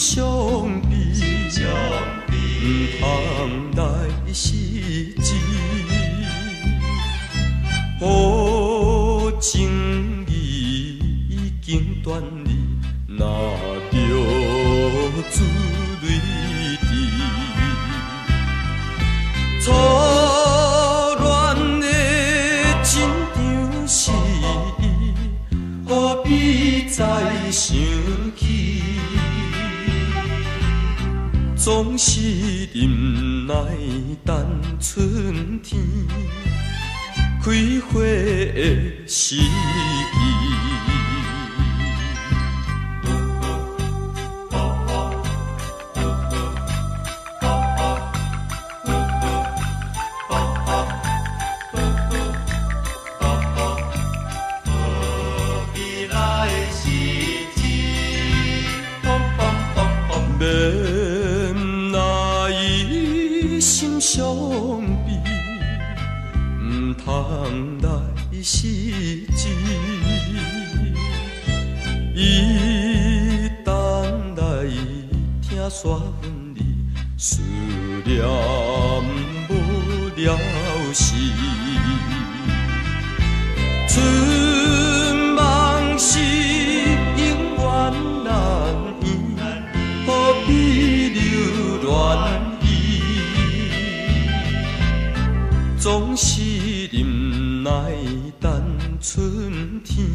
相比，唔通来失志。好情义已经断离，若着珠泪滴。初恋的真张是，何必再想起？总是忍耐等春天开花的时机。免那伊心伤悲，唔通来失志。伊等来听煞分离，思念无了时。春梦是永远难圆，何必留恋伊？总是忍耐等春天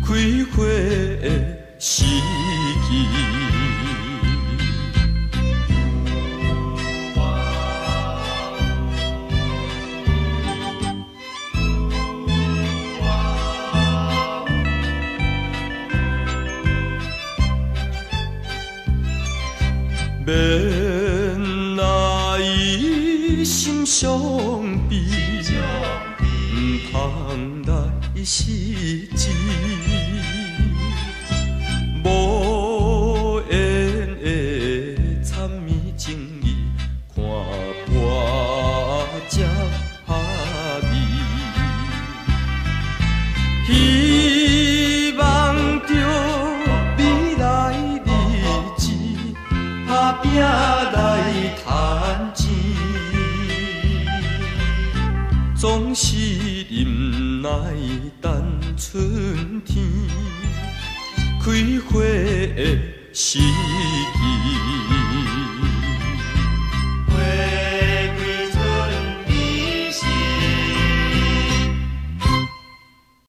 开花的时机。免那伊心伤悲，唔通来失志。无缘的惨暝情意，看破才合味。希望着未来日子，打拼来赚钱，总是忍耐等春天开花的时